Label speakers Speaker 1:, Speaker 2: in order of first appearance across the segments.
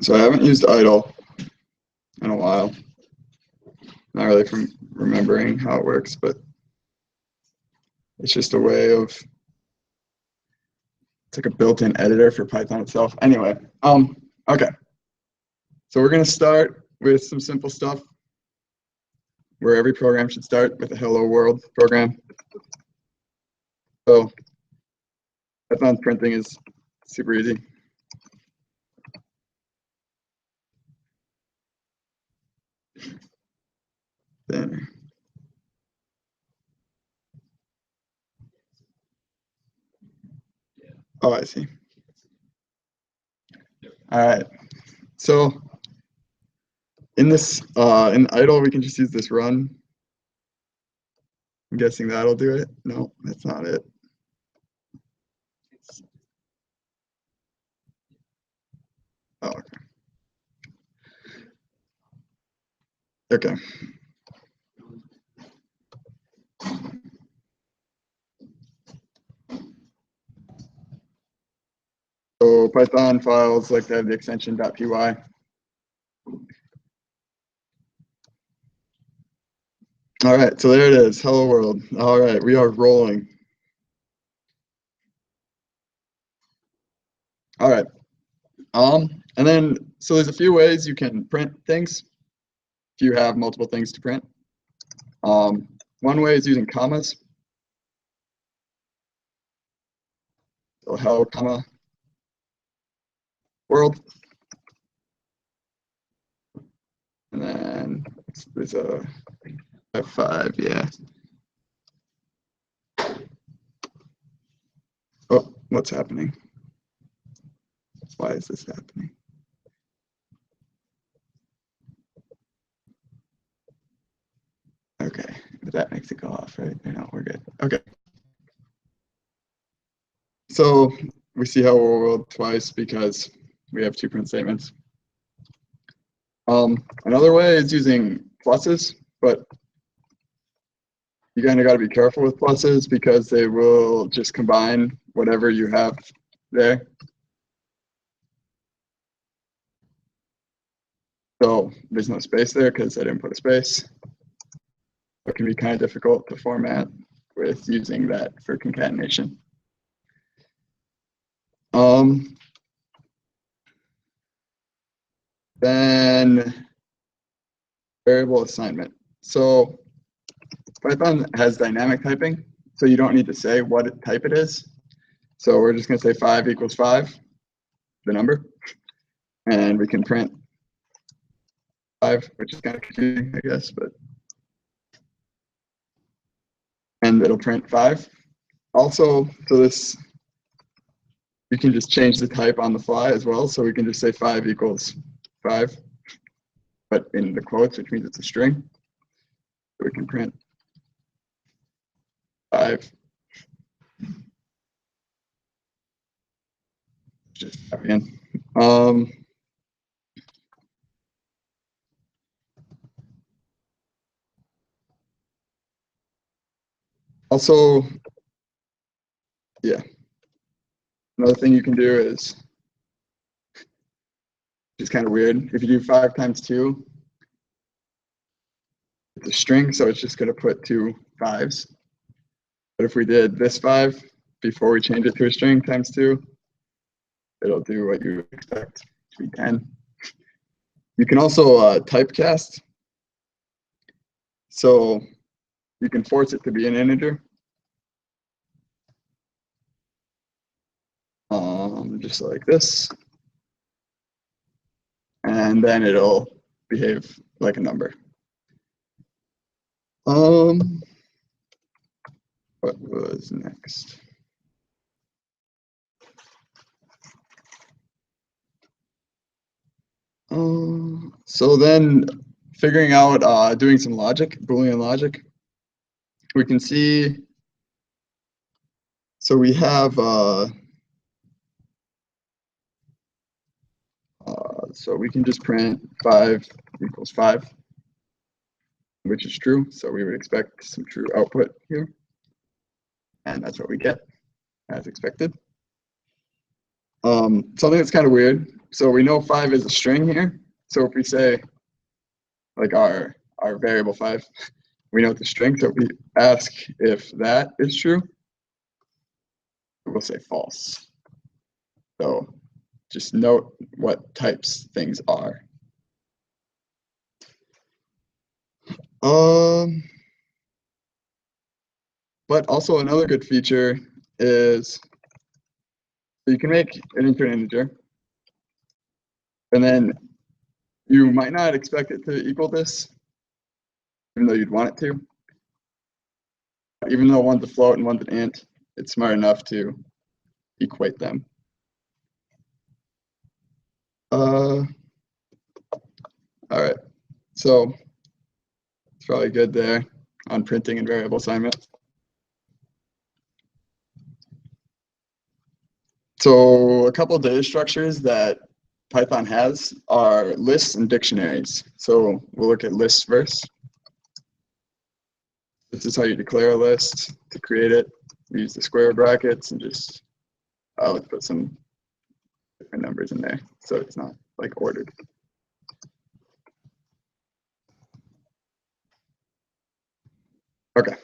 Speaker 1: So I haven't used idle in a while. Not really from remembering how it works, but it's just a way of, it's like a built-in editor for Python itself. Anyway, okay. So we're gonna start with some simple stuff where every program should start with a hello world program. So Python printing is super easy. There. Oh, I see. All right. So in this, in idle, we can just use this run. I'm guessing that'll do it. No, that's not it. Oh, okay. Okay. So Python files like to have the extension .py. All right, so there it is. Hello world. All right, we are rolling. All right. And then so there's a few ways you can print things if you have multiple things to print. One way is using commas. So hello, comma, world. And then there's a F5, yeah. Oh, what's happening? Why is this happening? Okay, that makes it go off, right? No, we're good. Okay. So we see hello world twice because we have two print statements. Another way is using pluses, but you kind of got to be careful with pluses because they will just combine whatever you have there. So there's no space there because I didn't put a space. It can be kind of difficult to format with using that for concatenation. Then variable assignment. So Python has dynamic typing, so you don't need to say what type it is. So we're just going to say 5 equals 5, the number, and we can print 5, which is kind of confusing, I guess, but and it'll print 5. Also, so this, you can just change the type on the fly as well. So we can just say 5 equals 5, but in the quotes, which means it's a string. So we can print 5. Just again. Also, yeah, another thing you can do is, it's kind of weird. If you do 5 times 2, it's a string, so it's just going to put 2 5s. But if we did this 5 before we change it to a string times 2, it'll do what you expect to be 10. You can also typecast. So you can force it to be an integer. Just like this. And then it'll behave like a number. What was next? So then figuring out doing some logic, Boolean logic. We can see, so we have so we can just print 5 equals 5, which is true. So we would expect some true output here. And that's what we get as expected. Something that's kind of weird so we know 5 is a string here. So if we say like our variable 5, we know it's a string. So if we ask if that is true, we'll say false. So just note what types things are. But also another good feature is you can make it into an integer, and then you might not expect it to equal this, even though you'd want it to. Even though one's a float and one's an int, it's smart enough to equate them. All right, so it's probably good there on printing and variable assignment. So a couple of data structures that Python has are lists and dictionaries. So we'll look at lists first. This is how you declare a list. To create it, we use the square brackets and just let's put some different numbers in there so it's not like ordered. Okay.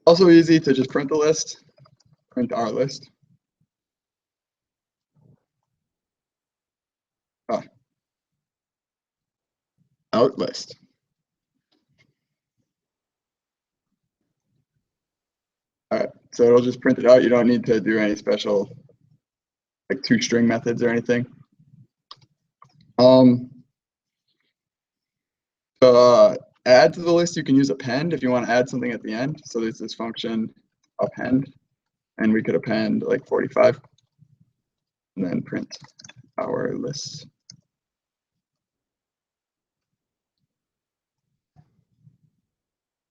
Speaker 1: Also easy to just print the list, print our list. Out list. All right, so it'll just print it out. You don't need to do any special like toString methods or anything. To add to the list, you can use append if you want to add something at the end. So there's this function append, and we could append like 45 and then print our list.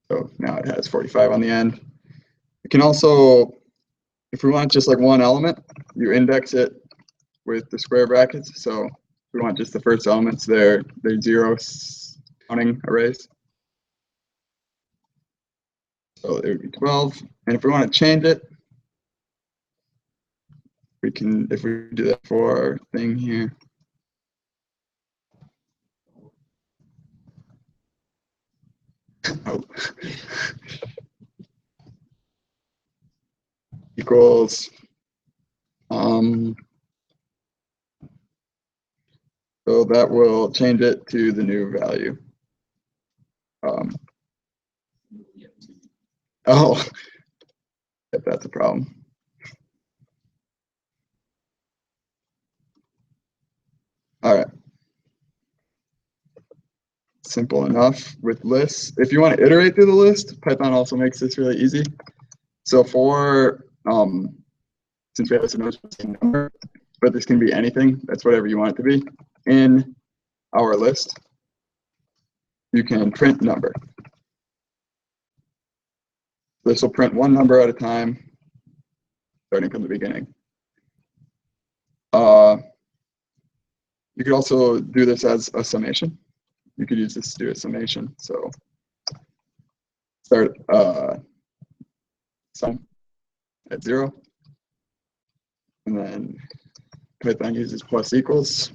Speaker 1: So now it has 45 on the end. You can also, if we want just like one element, you index it with the square brackets. So if we want just the first elements, they're 0 counting arrays. So it would be 12. And if we want to change it, we can, if we do that for our thing here. Oh. Equals so that will change it to the new value. Oh, if that's a problem. All right. Simple enough with lists. If you want to iterate through the list, Python also makes this really easy. So for, since we have this number, but this can be anything, that's whatever you want it to be. In our list, you can print number. This will print one number at a time, starting from the beginning. You could also do this as a summation. You could use this to do a summation. So start sum at 0, and then Python uses plus equals,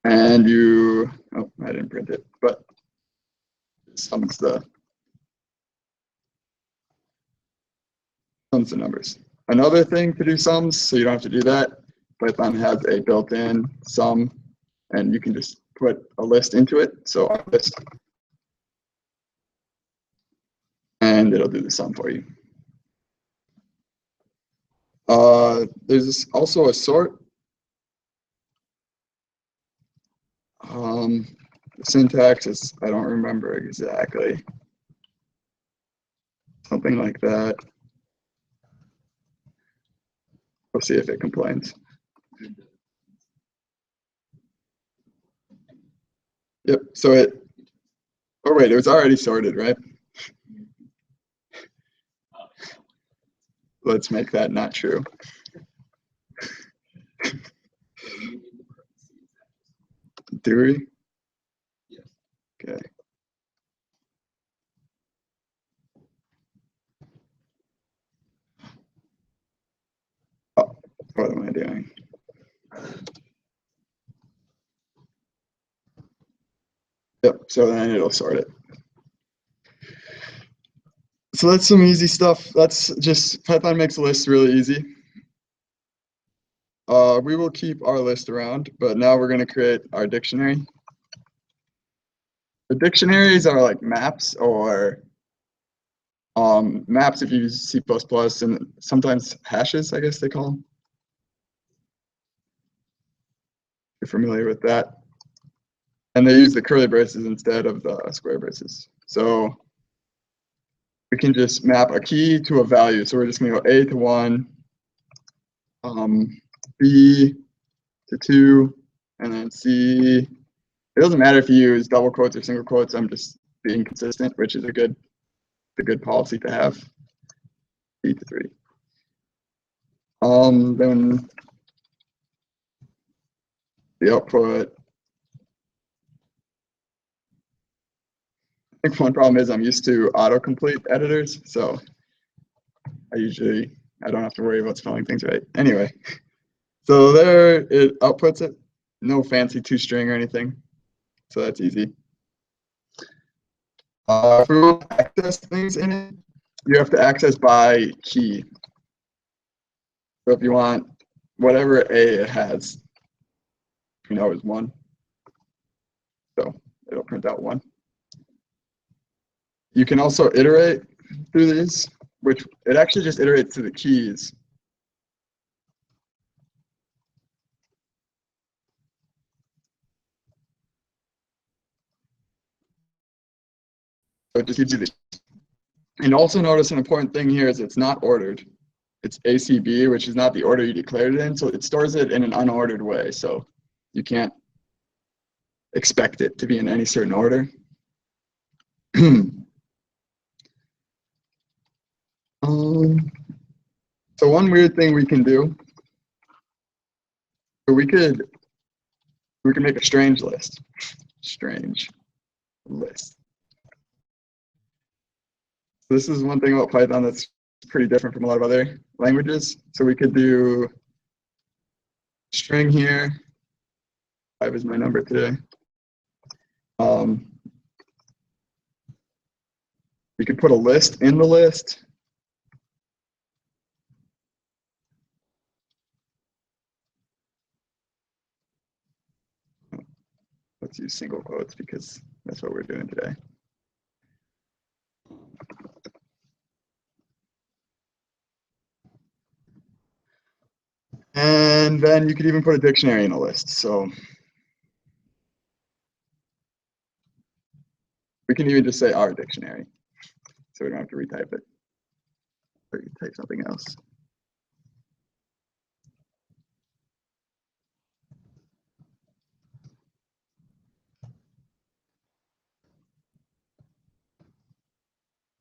Speaker 1: and you, oh, I didn't print it, but it sums the numbers. Another thing to do sums, so you don't have to do that, Python has a built-in sum, and you can just put a list into it. So our list, and it'll do the sum for you. There's also a sort. The syntax is, I don't remember exactly. Something like that. We'll see if it complains. Yep, so it, oh wait, it was already sorted, right? Let's make that not true. Do we? Okay. doing? Yep, so then it'll sort it. So that's some easy stuff. That's just, Python makes a list really easy. We will keep our list around, but now we're going to create our dictionary. The dictionaries are like maps, or maps if you use C++, and sometimes hashes, I guess they call them. You're familiar with that. And they use the curly braces instead of the square braces. So we can just map a key to a value. So we're just going to go A to 1, B to 2, and then C. It doesn't matter if you use double quotes or single quotes. I'm just being consistent, which is a good policy to have. B to 3. Then the output. I think one problem is I'm used to autocomplete editors, so I don't have to worry about spelling things right. Anyway, so there it outputs it. No fancy toString or anything, so that's easy. If we want to access things in it, you have to access by key. So if you want whatever A it has, you know, is 1. So it'll print out 1. You can also iterate through these, which it actually just iterates to the keys. So it just gives you the. And also notice an important thing here is it's not ordered. It's ACB, which is not the order you declared it in, so it stores it in an unordered way. So you can't expect it to be in any certain order. So one weird thing we can do, so we can make a strange list. Strange list. This is one thing about Python that's pretty different from a lot of other languages. So we could do string here. 5 is my number today. We could put a list in the list. Let's use single quotes because that's what we're doing today. And then you could even put a dictionary in a list. So we can even just say our dictionary. So we don't have to retype it. Or you type something else.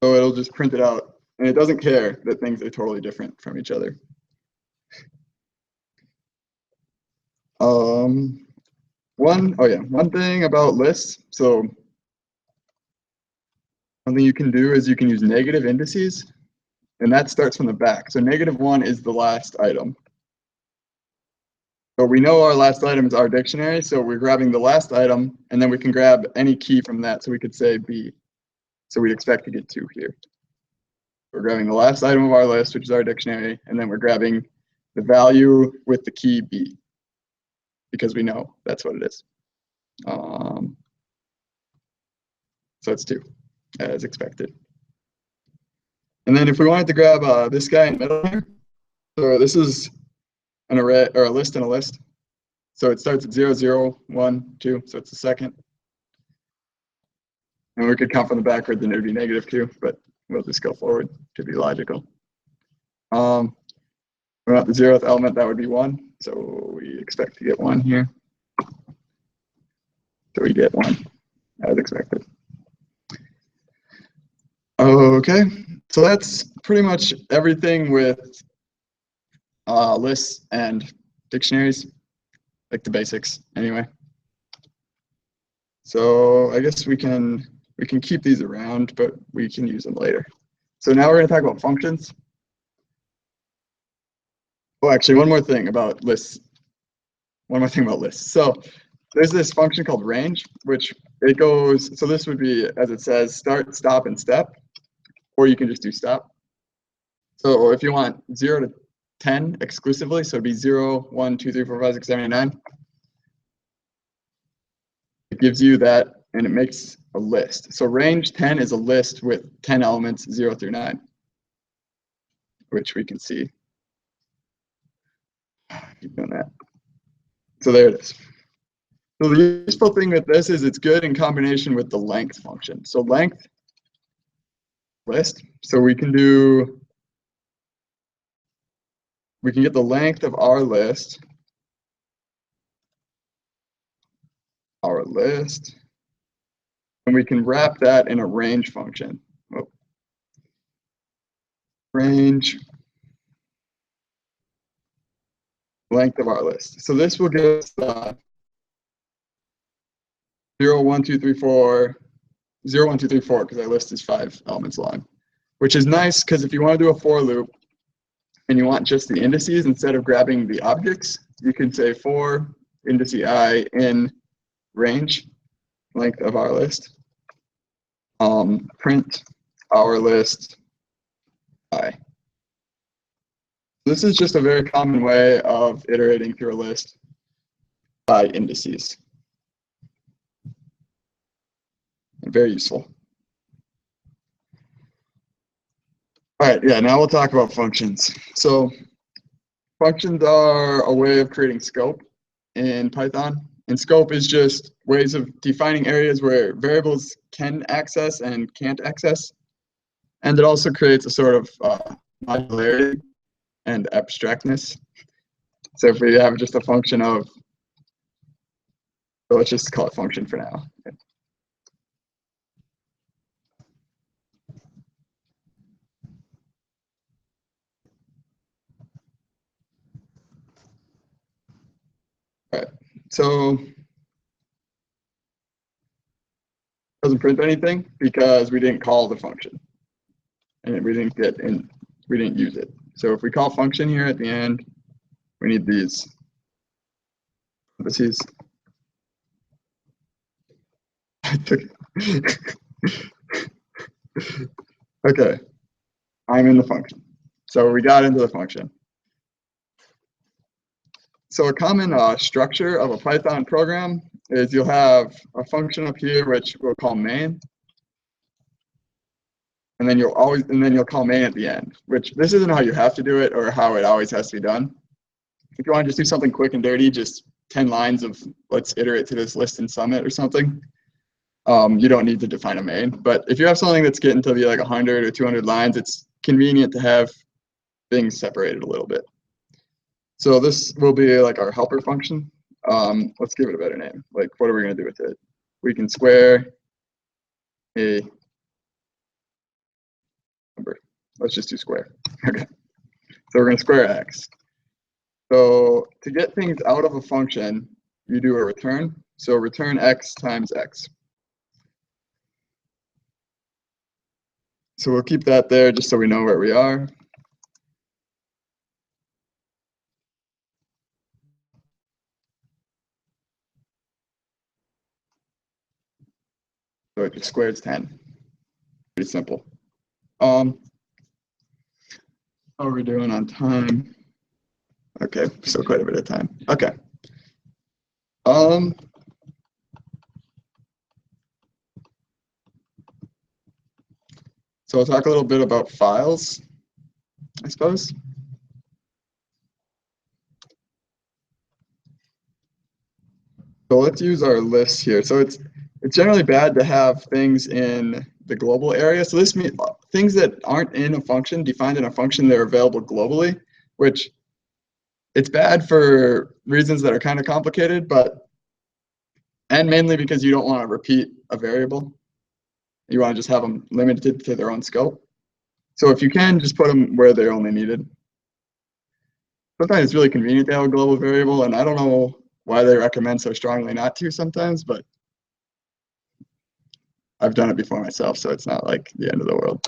Speaker 1: So it'll just print it out, and it doesn't care that things are totally different from each other. One thing about lists. So one thing you can do is you can use negative indices, and that starts from the back. So -1 is the last item. So we know our last item is our dictionary, so we're grabbing the last item, and then we can grab any key from that. So we could say B. So we'd expect to get 2 here. We're grabbing the last item of our list, which is our dictionary, and then we're grabbing the value with the key B, because we know that's what it is. So it's 2, as expected. And then if we wanted to grab this guy in the middle here, so this is an array or a list in a list. So it starts at 0, 0, 1, 2, so it's the second. And we could count from the backwards and it would be -2, but we'll just go forward to be logical. We want the 0th element, that would be 1. So we expect to get 1 here. So we get 1 as expected. Okay, so that's pretty much everything with lists and dictionaries, like the basics anyway. So I guess we can keep these around, but we can use them later. So now we're going to talk about functions. Oh, actually, one more thing about lists. So there's this function called range, which it goes, so this would be, as it says, start, stop, and step, or you can just do stop. So if you want 0 to 10 exclusively, so it'd be 0, 1, 2, 3, 4, 5, 6, 7, 8, 9. It gives you that, and it makes a list. So range 10 is a list with 10 elements, 0 through 9, which we can see. Keep doing that. So there it is. So the useful thing with this is it's good in combination with the length function. So length list. So we can get the length of our list, and we can wrap that in a range function. Oh. Range length of our list. So this will give us 0, 1, 2, 3, 4, 0, 1, 2, 3, 4, because our list is 5 elements long, which is nice because if you want to do a for loop and you want just the indices instead of grabbing the objects, you can say for indice I in range length of our list, print our list I. This is just a very common way of iterating through a list by indices. Very useful. All right, yeah, now we'll talk about functions. So functions are a way of creating scope in Python. And scope is just ways of defining areas where variables can access and can't access. And it also creates a sort of modularity and abstractness. So if we have just a function of, so let's just call it function for now. Okay. All right, so it doesn't print anything because we didn't call the function and we didn't use it. So if we call function here at the end, we need these parentheses. Okay, I'm in the function. So we got into the function. So a common structure of a Python program is you'll have a function up here which we'll call main, and then you'll call main at the end. Which this isn't how you have to do it or how it always has to be done. If you want to just do something quick and dirty, just 10 lines of let's iterate to this list and sum it or something. You don't need to define a main. But if you have something that's getting to be like 100 or 200 lines, it's convenient to have things separated a little bit. So this will be like our helper function. Let's give it a better name. Like, what are we going to do with it? We can square a number. Let's just do square. Okay. So we're going to square x. So to get things out of a function, you do a return. So return x times x. So we'll keep that there just so we know where we are. So it just squares 10. Pretty simple. How are we doing on time? Okay, still quite a bit of time. Okay. So I'll talk a little bit about files, I suppose. So let's use our list here. So it's generally bad to have things in the global area. So this means things that aren't in a function, defined in a function, they're available globally, which it's bad for reasons that are kind of complicated, and mainly because you don't want to repeat a variable. You want to just have them limited to their own scope. So if you can, just put them where they're only needed. Sometimes it's really convenient to have a global variable, and I don't know why they recommend so strongly not to sometimes, but I've done it before myself, so it's not like the end of the world.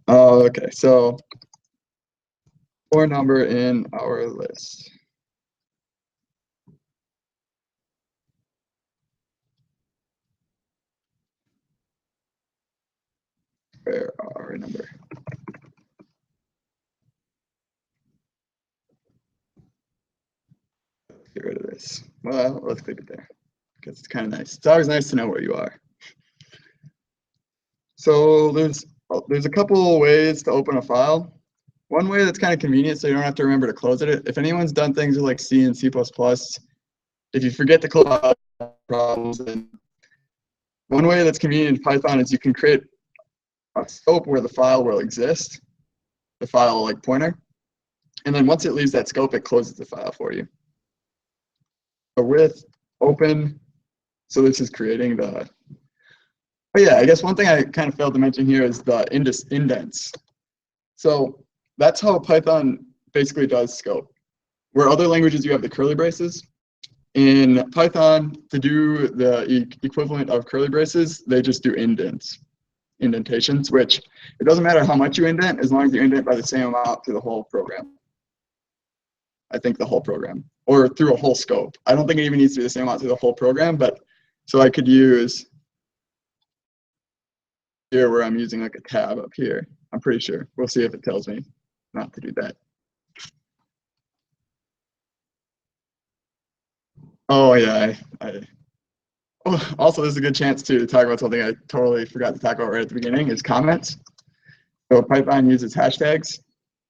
Speaker 1: Okay, so or number in our list. Where are our number? Let's get rid of this. Well, let's click it there because it's kind of nice. It's always nice to know where you are. So there's a couple ways to open a file. One way that's kind of convenient, so you don't have to remember to close it. If anyone's done things with like C and C++, if you forget to close out problems, then one way that's convenient in Python is you can create a scope where the file will exist, the file like pointer, and then once it leaves that scope, it closes the file for you. So with open, so this is creating the. Oh yeah, I guess one thing I kind of failed to mention here is the indents. So that's how Python basically does scope. Where other languages you have the curly braces, in Python, to do the equivalent of curly braces, they just do indentations, which it doesn't matter how much you indent as long as you indent by the same amount through the whole program. I think the whole program, or through a whole scope. I don't think it even needs to be the same amount through the whole program, but so I could use here where I'm using like a tab up here. I'm pretty sure. We'll see if it tells me not to do that. Oh yeah, oh, also this is a good chance to talk about something I totally forgot to talk about right at the beginning, is comments. So Python uses hashtags,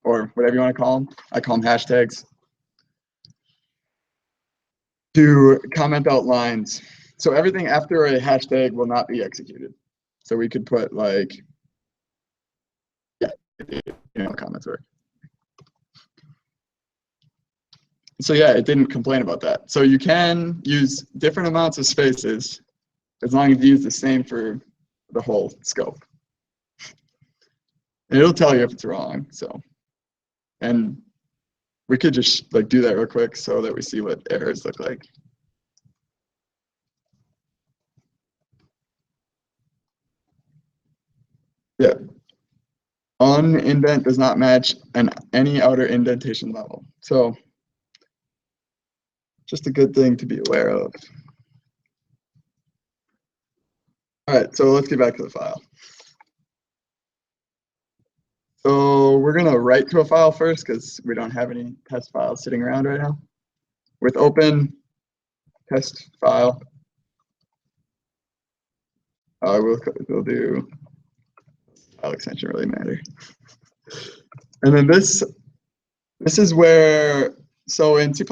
Speaker 1: or whatever you want to call them. I call them hashtags, to comment out lines. So everything after a hashtag will not be executed. So we could put like, yeah, you know how comments work. So yeah, it didn't complain about that. So you can use different amounts of spaces as long as you use the same for the whole scope. And it'll tell you if it's wrong. So, and we could just like do that real quick so that we see what errors look like. Yeah. Unindent does not match any outer indentation level. So just a good thing to be aware of. All right, so let's get back to the file. So we're gonna write to a file first because we don't have any test files sitting around right now. With open test file, we'll do file extension really matter. And then this is where, so in C++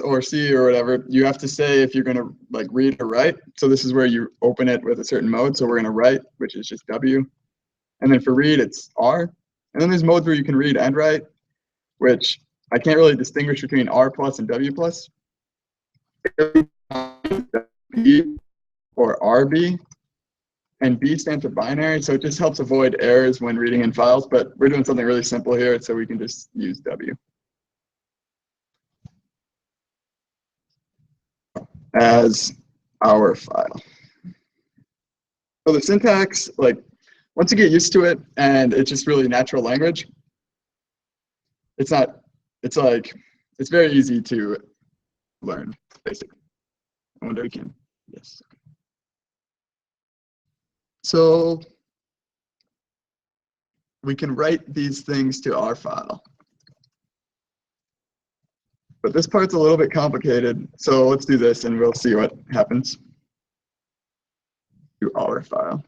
Speaker 1: or C or whatever, you have to say if you're gonna like read or write. So this is where you open it with a certain mode. So we're gonna write, which is just W. And then for read, it's R. And then there's modes where you can read and write, which I can't really distinguish between R plus and W plus. B or RB, and B stands for binary, so it just helps avoid errors when reading in files, but we're doing something really simple here, so we can just use W as our file. So the syntax, like, once you get used to it and it's just really natural language, it's very easy to learn, basically. I wonder if we can, yes. So we can write these things to our file. But this part's a little bit complicated, so let's do this and we'll see what happens to our file.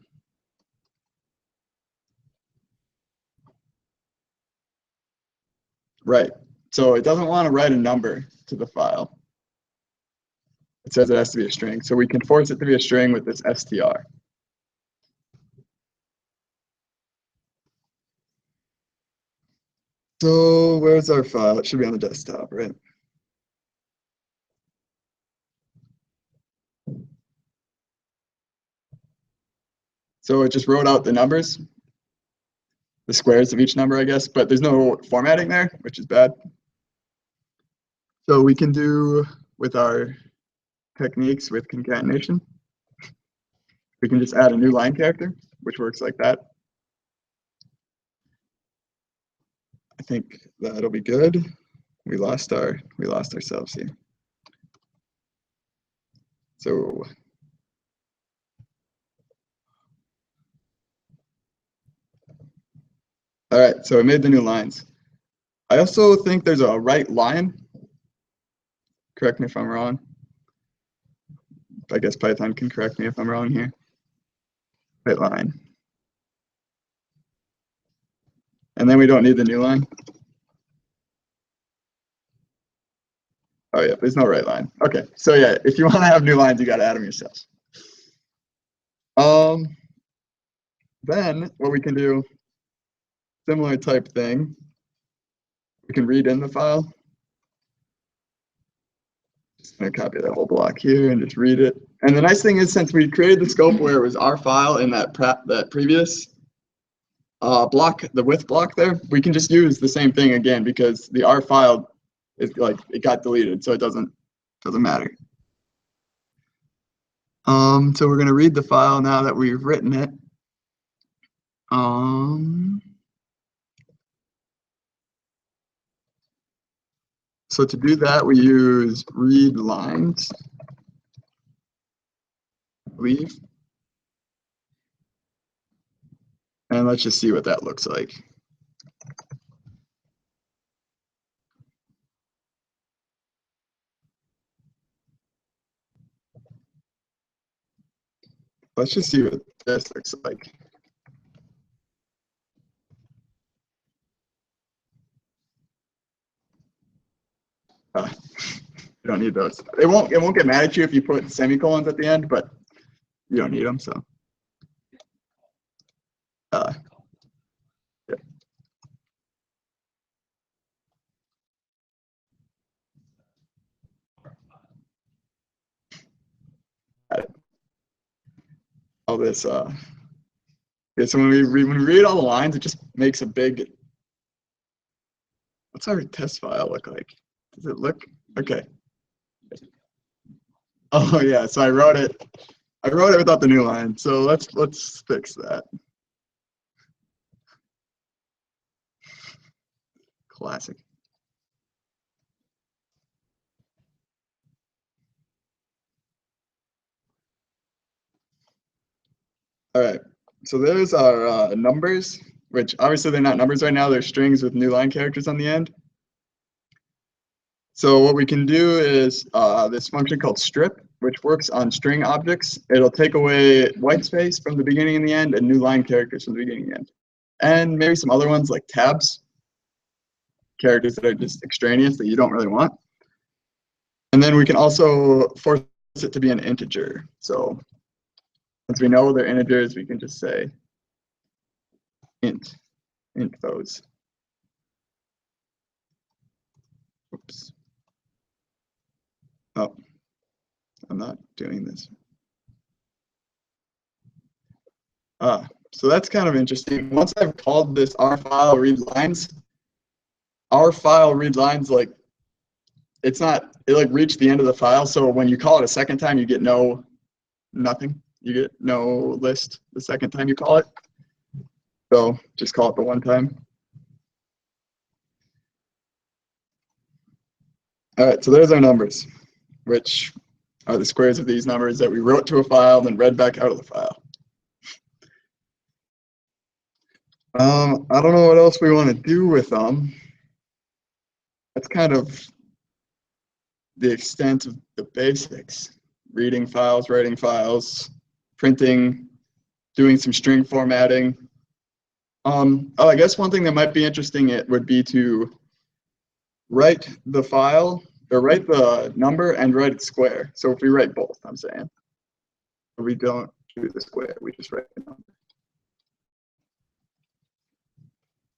Speaker 1: Right, so it doesn't want to write a number to the file. It says it has to be a string, so we can force it to be a string with this str. So where's our file? It should be on the desktop, right? So it just wrote out the numbers, the squares of each number, I guess, but there's no formatting there, which is bad. So we can do with our techniques with concatenation, we can just add a new line character, which works like that. I think that'll be good. We lost ourselves here. So all right, so I made the new lines. I also think there's a right line. Correct me if I'm wrong. I guess Python can correct me if I'm wrong here. Right line. And then we don't need the new line. Oh yeah, there's no right line. Okay, so yeah, if you want to have new lines, you got to add them yourselves. Then what we can do, similar type thing, we can read in the file. Just gonna copy that whole block here and just read it. And the nice thing is, since we created the scope where it was our file in that previous block, the width block there, we can just use the same thing again because the R file is like it got deleted, so it doesn't matter. So we're gonna read the file now that we've written it. So to do that, we use read lines, I believe. And let's just see what that looks like. Let's just see what this looks like. You don't need those. It won't get mad at you if you put semicolons at the end, but you don't need them. So yeah. All this. Okay, so when we read all the lines, it just makes a big. What's our test file look like? Does it look okay? Oh yeah, so I wrote it without the new line. So let's fix that. Classic. All right, so there's our numbers, which obviously they're not numbers right now, they're strings with new line characters on the end. So what we can do is this function called strip, which works on string objects. It'll take away white space from the beginning and the end and new line characters from the beginning and the end. And maybe some other ones like tabs, characters that are just extraneous that you don't really want. And then we can also force it to be an integer. So once we know they're integers, we can just say int those. Oops. Oh, I'm not doing this. So that's kind of interesting. Once I've called this R file read lines, R file read lines, like it like reached the end of the file. So when you call it a second time, you get nothing. You get no list the second time you call it. So just call it the one time. All right, so there's our numbers, which are the squares of these numbers that we wrote to a file, then read back out of the file. I don't know what else we want to do with them. That's kind of the extent of the basics. Reading files, writing files, printing, doing some string formatting. Oh, I guess one thing that might be interesting would be to write the file, or write the number and write it square. So if we write both, I'm saying. We don't do the square, we just write the number.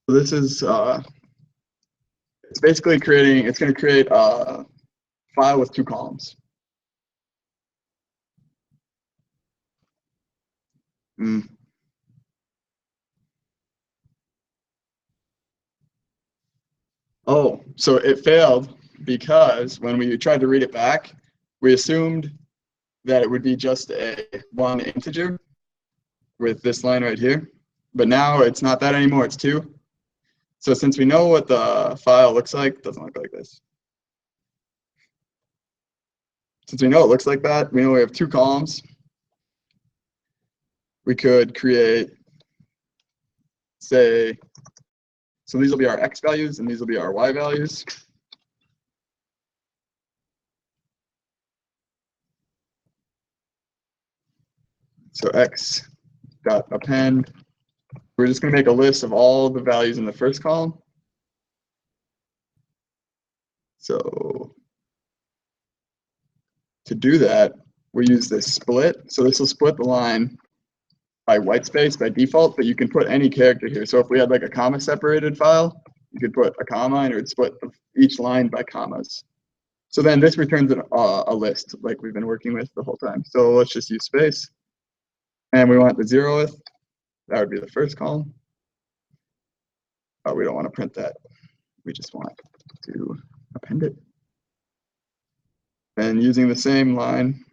Speaker 1: So this is, it's basically it's going to create a file with two columns. Oh, so it failed because when we tried to read it back, we assumed that it would be just one integer with this line right here. But now it's not that anymore, it's two. So since we know what the file looks like, it doesn't look like this. Since we know it looks like that, we know we have two columns. We could create, say, so these will be our X values and these will be our Y values. So X dot append. We're just going to make a list of all the values in the first column. So to do that, we use this split. So this will split the line by white space by default, but you can put any character here. So if we had like a comma separated file, you could put a comma and it would split each line by commas. So then this returns a list like we've been working with the whole time. So let's just use space. And we want the 0th. That would be the first column. We don't want to print that. We just want to append it. And using the same line.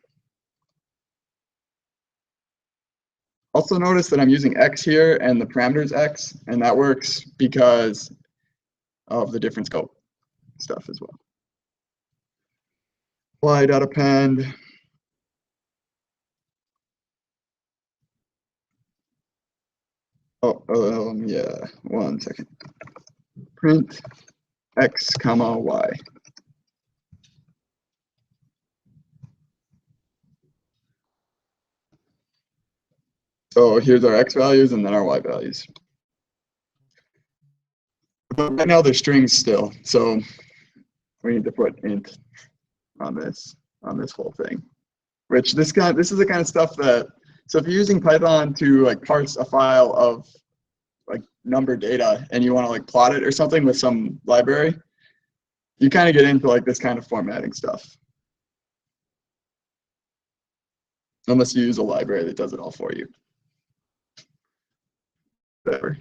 Speaker 1: Also notice that I'm using X here and the parameters X, and that works because of the different scope stuff as well. Y.append. Yeah, 1 second. Print X comma Y. So here's our X values and then our Y values. But right now they're strings still, so we need to put int on this whole thing. Which this is the kind of stuff that, so if you're using Python to like parse a file of like number data and you want to like plot it or something with some library, you kind of get into like this kind of formatting stuff. Unless you use a library that does it all for you. Whatever.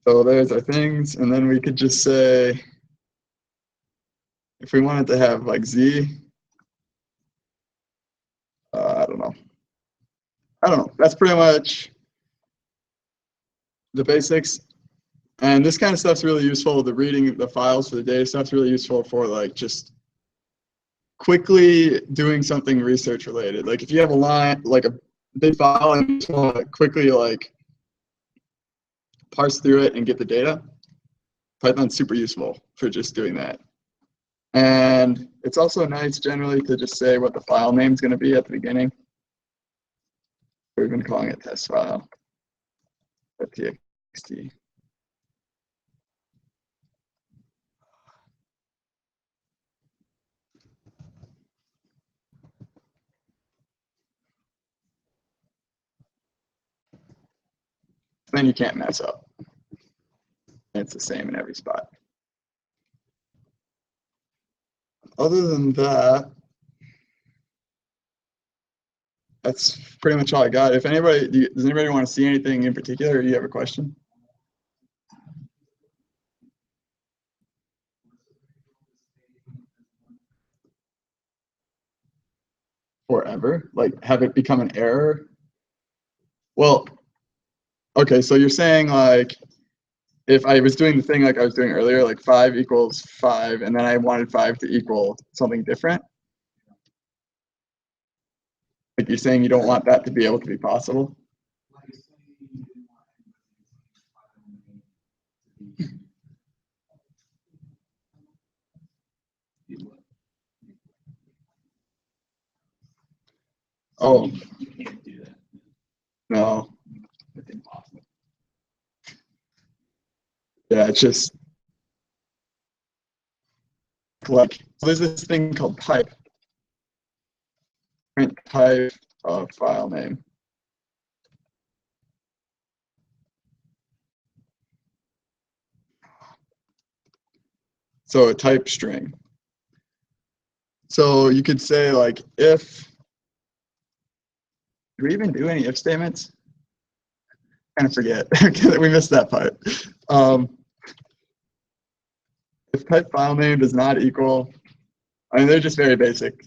Speaker 1: So there's our things, and then we could just say, if we wanted to have like Z, I don't know. That's pretty much the basics. And this kind of stuff's really useful. The reading the files for the data stuff's really useful for like just quickly doing something research related. Like if you have a line, like a big file, and you just want to quickly like parse through it and get the data, Python's super useful for just doing that. And it's also nice generally to just say what the file name is going to be at the beginning. We've been calling it test file.txt. Then you can't mess up. It's the same in every spot. Other than that, that's pretty much all I got. If anybody, does anybody want to see anything in particular, or do you have a question? Forever? Like have it become an error? Well, okay, so you're saying like, if I was doing the thing like I was doing earlier, like 5 equals 5, and then I wanted 5 to equal something different? Like you're saying you don't want that to be able to be possible? Oh. No. Yeah, it's just like, so there's this thing called type. Print type of file name. So a type string. So you could say like if, do we even do any if statements? I kind of forget. We missed that part. If type file name does not equal, I mean, they're just very basic.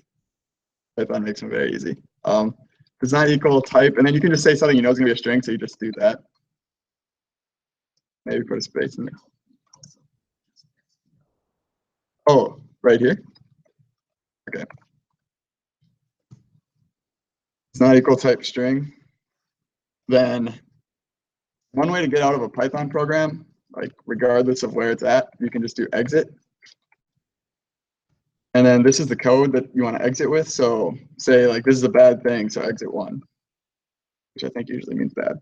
Speaker 1: Python makes them very easy. Does not equal type, and then you can just say something you know is going to be a string, so you just do that. Maybe put a space in there. Oh, right here? Okay. It's not equal type string. Then one way to get out of a Python program, like regardless of where it's at, you can just do exit. And then this is the code that you want to exit with. So say like this is a bad thing, so exit 1, which I think usually means bad.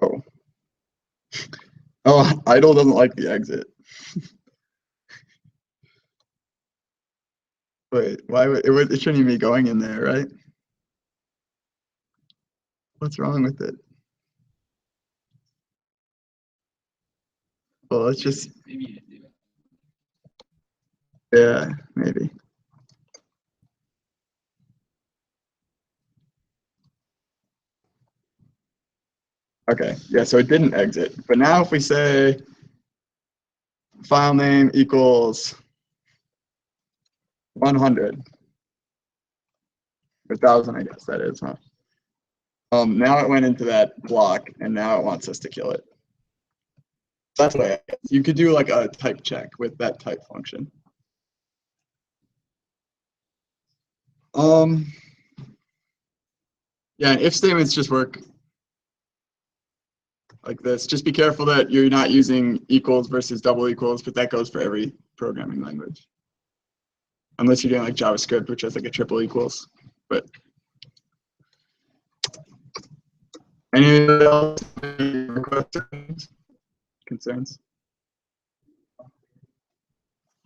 Speaker 1: Oh. Oh, idle doesn't like the exit. Wait, why would it shouldn't even be going in there, right? What's wrong with it? Well, let's just, yeah, maybe. Okay, yeah, so it didn't exit. But now if we say file name equals 100, 1,000, I guess that is, huh? Now it went into that block, and now it wants us to kill it. So that's why you could do like a type check with that type function. Yeah, and if statements just work like this. Just be careful that you're not using equals versus double equals, but that goes for every programming language. Unless you're doing like JavaScript, which has like a triple equals. But any else questions, concerns?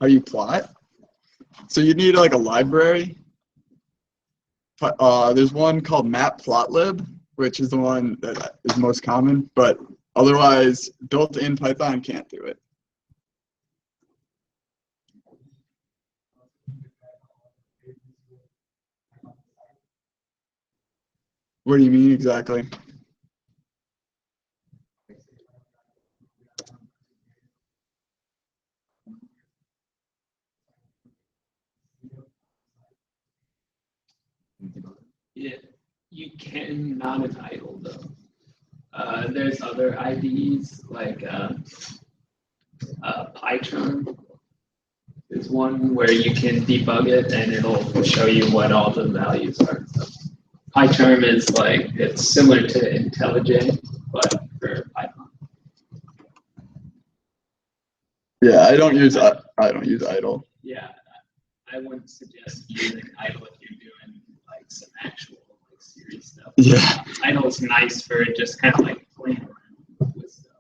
Speaker 1: How you plot? So you need like a library. There's one called Matplotlib, which is the one that is most common, but otherwise built-in Python can't do it. What do you mean exactly?
Speaker 2: Yeah, you can mount an idle though. There's other IDEs like PyCharm. There's one where you can debug it and it'll show you what all the values are. So PyCharm is like, it's similar to IntelliJ, but for Python.
Speaker 1: Yeah, I don't use idle.
Speaker 2: Yeah, I wouldn't suggest using idle if you're doing like some actual like serious stuff.
Speaker 1: Yeah.
Speaker 2: Idle is nice for just kind of like playing around with stuff.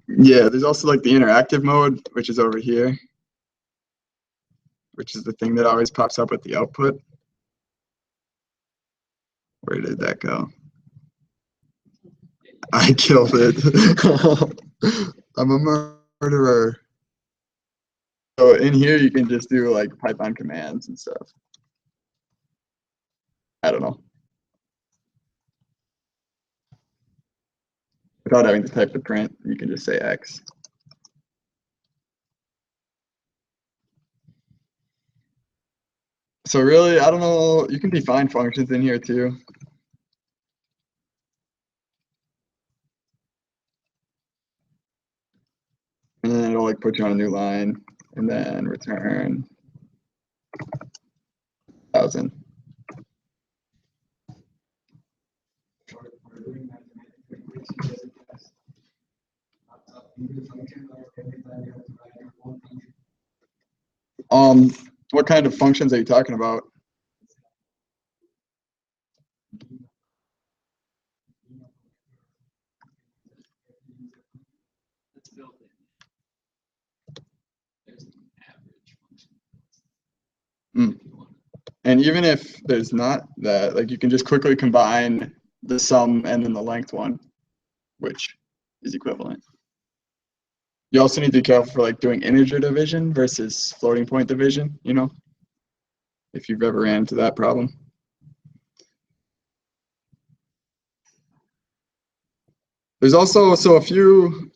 Speaker 1: Yeah, there's also like the interactive mode, which is over here, which is the thing that always pops up with the output. Where did that go? I killed it. I'm a murderer. So in here, you can just do like Python commands and stuff. I don't know. Without having to type the print, you can just say X. So really, I don't know, you can define functions in here too. And then it'll like put you on a new line and then return 1,000. What kind of functions are you talking about?
Speaker 2: It's built in. There's an average function.
Speaker 1: And even if there's not that, like you can just quickly combine the sum and then the length one, which is equivalent. You also need to be careful for like doing integer division versus floating point division, you know, if you've ever ran into that problem. There's also, so a few,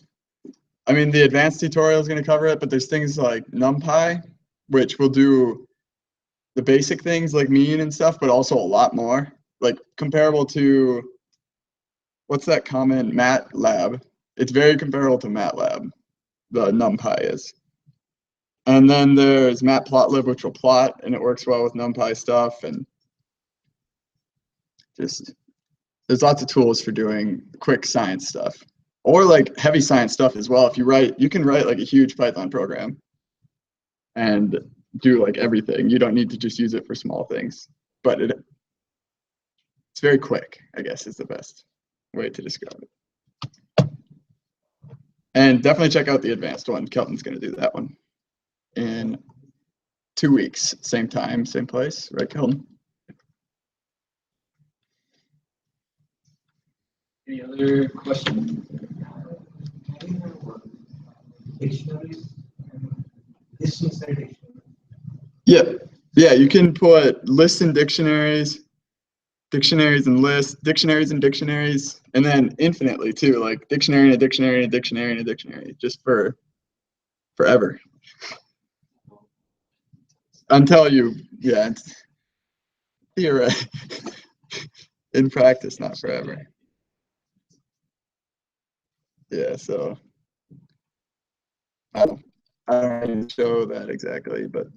Speaker 1: I mean, the advanced tutorial is going to cover it, but there's things like NumPy, which will do the basic things like mean and stuff, but also a lot more. like comparable to, what's that common, MATLAB. It's very comparable to MATLAB, the NumPy is. And then there's Matplotlib, which will plot, and it works well with NumPy stuff. And just, there's lots of tools for doing quick science stuff, or like heavy science stuff as well. If you write, you can write like a huge Python program and do like everything. You don't need to just use it for small things, but it's very quick, I guess, is the best way to describe it. And definitely check out the advanced one. Kelton's going to do that one in 2 weeks, same time, same place, right, Kelton?
Speaker 2: Any other questions?
Speaker 3: Dictionaries, distance citation.
Speaker 1: Yeah, you can put lists and dictionaries, dictionaries and lists, dictionaries and dictionaries, and then infinitely too, like dictionary and a dictionary and a dictionary and a dictionary, just for forever. Until you, yeah, theoretically, in practice, not forever. Yeah, so I don't need to show that exactly, but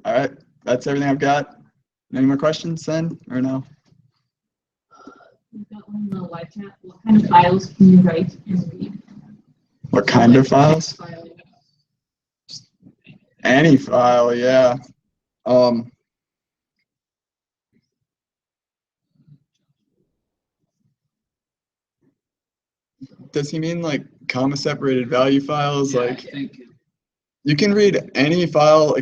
Speaker 1: all right, that's everything I've got. Any more questions then, or no?
Speaker 4: We've got one in the live chat. What kind of files can you write and read?
Speaker 1: What kind of files?
Speaker 4: File.
Speaker 1: Any file, yeah. Does he mean like comma separated value files?
Speaker 2: Yeah,
Speaker 1: Like
Speaker 2: I think
Speaker 1: you can read any file.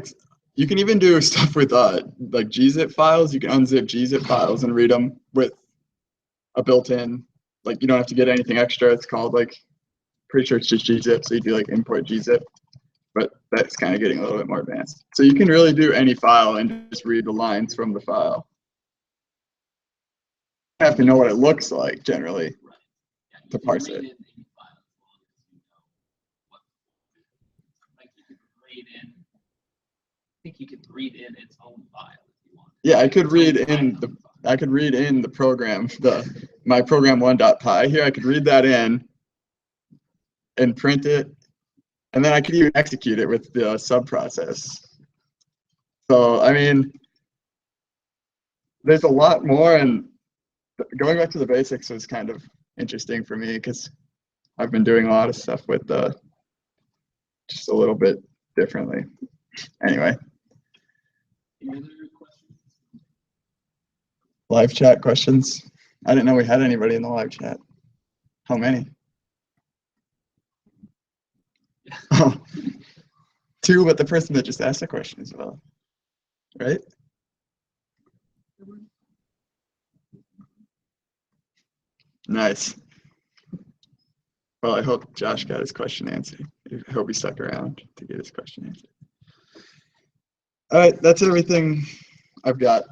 Speaker 1: You can even do stuff with like gzip files. You can unzip gzip files and read them with a built-in. Like you don't have to get anything extra. It's called like, pretty sure it's just gzip. So you'd be like import gzip, but that's kind of getting a little bit more advanced. So you can really do any file and just read the lines from the file. You have to know what it looks like generally to parse it.
Speaker 2: I think you could read in its own file if you want.
Speaker 1: Yeah, I could read in the program, my program1.py here. I could read that in and print it, and then I could even execute it with the subprocess. So I mean, there's a lot more, and going back to the basics was kind of interesting for me because I've been doing a lot of stuff with just a little bit differently. Anyway.
Speaker 2: Any other questions?
Speaker 1: Live chat questions? I didn't know we had anybody in the live chat. How many? Oh, 2, but the person that just asked the question as well, right? Nice. Well, I hope Josh got his question answered. I hope he stuck around to get his question answered. All right, that's everything I've got.